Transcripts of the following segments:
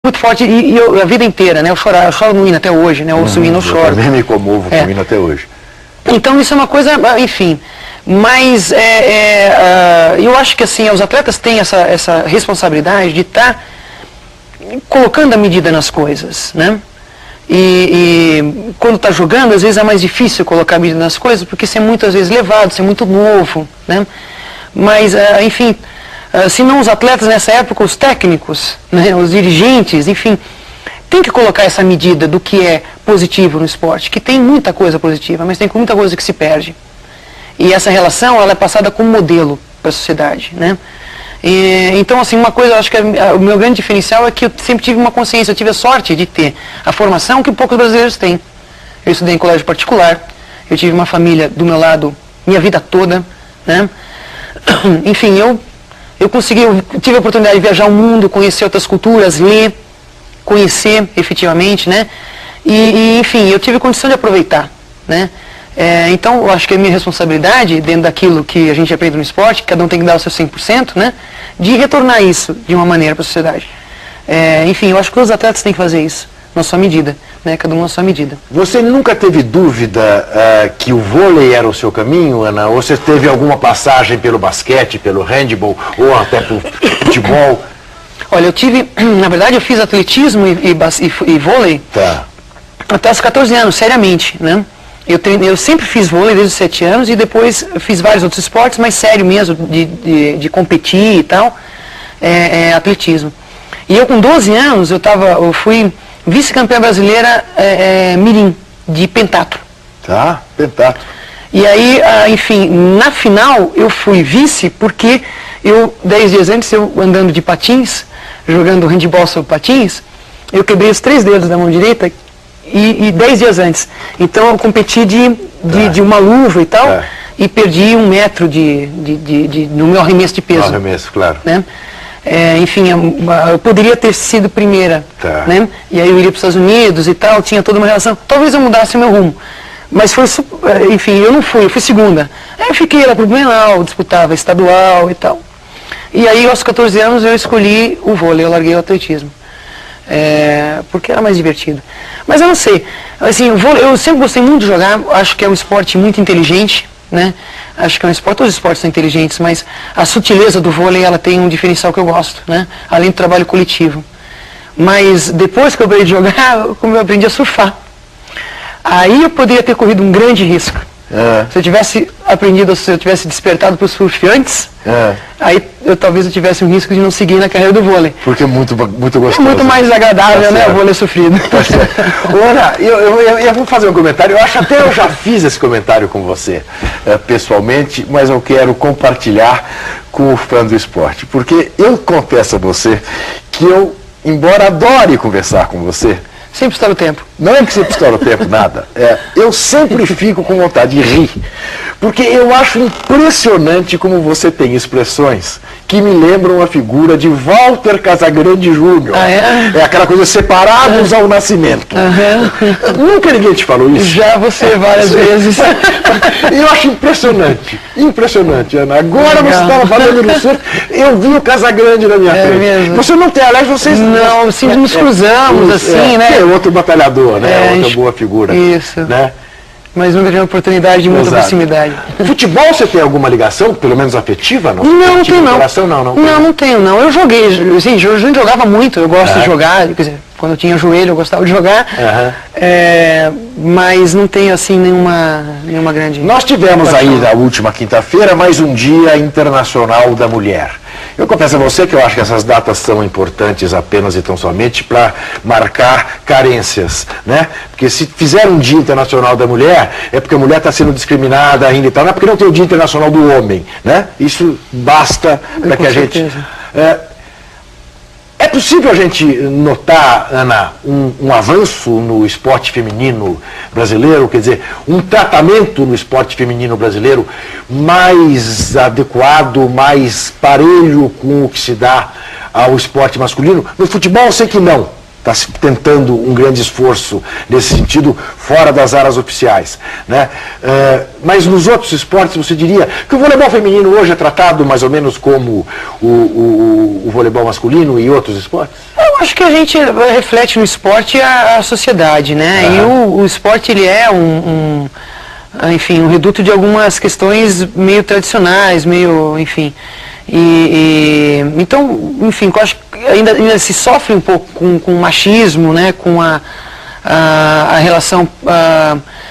muito forte, e eu, a vida inteira, né? Eu choro no hino até hoje, né? Ouço o hino, eu choro. Eu também me comovo com o hino até hoje. Então isso é uma coisa, enfim, mas eu acho que assim, os atletas têm essa responsabilidade de estar colocando a medida nas coisas, né? E quando está jogando, às vezes é mais difícil colocar a medida nas coisas, porque você é muitas vezes levado, você é muito novo, né? Mas, enfim, se não os atletas nessa época, os técnicos, né, os dirigentes, enfim, tem que colocar essa medida do que é positivo no esporte, que tem muita coisa positiva, mas tem muita coisa que se perde. E essa relação, ela é passada como modelo para a sociedade, né? Então, assim, uma coisa, eu acho que o meu grande diferencial é que eu sempre tive uma consciência, eu tive a sorte de ter a formação que poucos brasileiros têm. Eu estudei em colégio particular, eu tive uma família do meu lado minha vida toda, né? Enfim, eu tive a oportunidade de viajar o mundo, conhecer outras culturas, ler, conhecer efetivamente, né? Enfim, eu tive condição de aproveitar, né? Então, eu acho que é minha responsabilidade, dentro daquilo que a gente aprende no esporte, cada um tem que dar o seu 100%, né? De retornar isso de uma maneira para a sociedade. Enfim, eu acho que os atletas têm que fazer isso, na sua medida, né? Cada um na sua medida. Você nunca teve dúvida que o vôlei era o seu caminho, Ana? Ou você teve alguma passagem pelo basquete, pelo handball, ou até pelo futebol? Olha, eu tive, na verdade, eu fiz atletismo e vôlei até os 14 anos, seriamente, né? Eu sempre fiz vôlei desde os 7 anos e depois fiz vários outros esportes, mas sério mesmo, de competir e tal, atletismo. E eu com 12 anos, eu fui vice-campeã brasileira mirim, de pentatlo. Tá, pentatlo. E aí, enfim, na final eu fui vice porque 10 dias antes, eu andando de patins, jogando handball sobre patins, eu quebrei os 3 dedos da mão direita e 10 dias antes. Então eu competi de uma luva e tal, e perdi 1 metro no meu arremesso de peso. No arremesso, claro. Né? Enfim, eu poderia ter sido primeira, né? E aí eu iria para os Estados Unidos e tal, tinha toda uma relação. Talvez eu mudasse o meu rumo. Mas foi, enfim, eu não fui, eu fui segunda. Aí eu fiquei lá pro Blumenau, disputava estadual e tal. E aí aos 14 anos eu escolhi o vôlei, eu larguei o atletismo. Porque era mais divertido. Mas eu não sei, assim, o vôlei, eu sempre gostei muito de jogar, acho que é um esporte muito inteligente, né? Acho que é um esporte, todos os esportes são inteligentes, mas a sutileza do vôlei, ela tem um diferencial que eu gosto, né? Além do trabalho coletivo. Mas depois que eu parei de jogar, eu aprendi a surfar. Aí eu poderia ter corrido um grande risco. Se eu tivesse aprendido, se eu tivesse despertado para o surf antes, aí talvez eu tivesse um risco de não seguir na carreira do vôlei. Porque é muito gostoso. É muito mais agradável, né, o vôlei sofrido. Ana, eu vou fazer um comentário, eu acho até eu já fiz esse comentário com você, pessoalmente, mas eu quero compartilhar com o fã do esporte. Porque eu confesso a você que eu, embora adore conversar com você, sempre estoura o tempo. Não é que sempre estoura o tempo, nada. Eu sempre fico com vontade de rir. Porque eu acho impressionante como você tem expressões que me lembram a figura de Walter Casagrande Júnior. É aquela coisa separados ao nascimento. Nunca ninguém te falou isso? Já você várias vezes. Eu acho impressionante. Impressionante, Ana. Agora você estava falando no surf, eu vi o Casagrande na minha frente. Mesmo. Você não tem, aliás, vocês... Não, sim, nos cruzamos, assim, né? É outro batalhador, né? Outra boa figura. Isso. Né? Mas nunca tive uma oportunidade de muita proximidade. Futebol você tem alguma ligação, pelo menos afetiva? Não, não tenho não. Não tenho não. Eu joguei, assim, a gente jogava muito, eu gosto de jogar, quer dizer, quando eu tinha joelho eu gostava de jogar, mas não tenho assim nenhuma grande... Nós tivemos aí na última quinta-feira mais um Dia Internacional da Mulher. Eu confesso a você que eu acho que essas datas são importantes apenas e tão somente para marcar carências, né? Porque se fizer um Dia Internacional da Mulher, é porque a mulher está sendo discriminada ainda e tal, não é porque não tem o Dia Internacional do Homem, né? Isso basta para que a gente... É possível a gente notar, Ana, um avanço no esporte feminino brasileiro, quer dizer, um tratamento no esporte feminino brasileiro mais adequado, mais parelho com o que se dá ao esporte masculino? No futebol eu sei que não, está se tentando um grande esforço nesse sentido, fora das áreas oficiais, né? Mas nos outros esportes você diria que o voleibol feminino hoje é tratado mais ou menos como o voleibol masculino e outros esportes? Eu acho que a gente reflete no esporte a sociedade, né? E o esporte, ele é enfim, um reduto de algumas questões meio tradicionais, meio, enfim... então, enfim, eu acho que ainda se sofre um pouco com o machismo, né, com a relação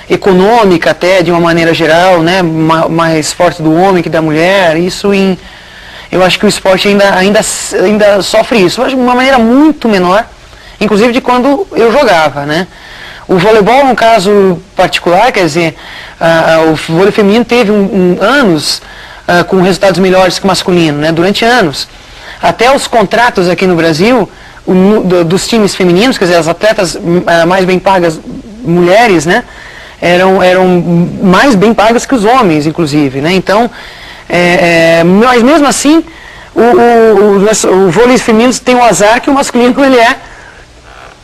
econômica até, de uma maneira geral, né, mais forte do homem que da mulher. Eu acho que o esporte ainda sofre isso, mas de uma maneira muito menor, inclusive de quando eu jogava, né. O voleibol, no caso particular, quer dizer, o vôlei feminino teve anos com resultados melhores que o masculino, né, durante anos. Até os contratos aqui no Brasil, dos times femininos, quer dizer, as atletas mais bem pagas, mulheres, né, eram mais bem pagas que os homens, inclusive, né. Então, mas mesmo assim, o vôlei feminino tem o azar que o masculino, ele é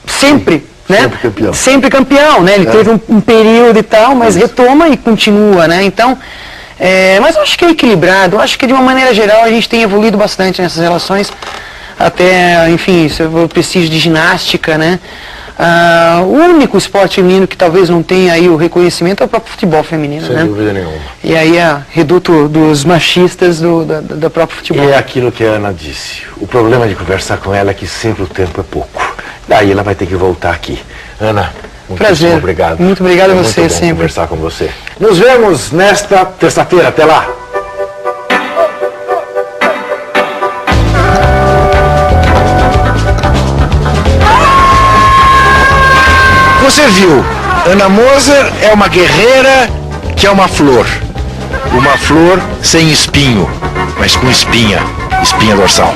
sempre, né? Sempre campeão. Sempre campeão, né? Ele teve um período e tal, mas retoma e continua, né? Então, mas eu acho que é equilibrado. Eu acho que de uma maneira geral a gente tem evoluído bastante nessas relações. Até, enfim, o prestígio de ginástica, né? O único esporte feminino que talvez não tenha aí o reconhecimento é o próprio futebol feminino, sem né? dúvida nenhuma. E aí é reduto dos machistas do próprio futebol. E é aquilo que a Ana disse. O problema de conversar com ela é que sempre o tempo é pouco. Daí ela vai ter que voltar aqui. Ana, prazer. Obrigado. Muito obrigado a você, muito bom sempre. Conversar com você. Nos vemos nesta terça-feira. Até lá. Você viu, Ana Moser é uma guerreira que é uma flor. Uma flor sem espinho, mas com espinha dorsal.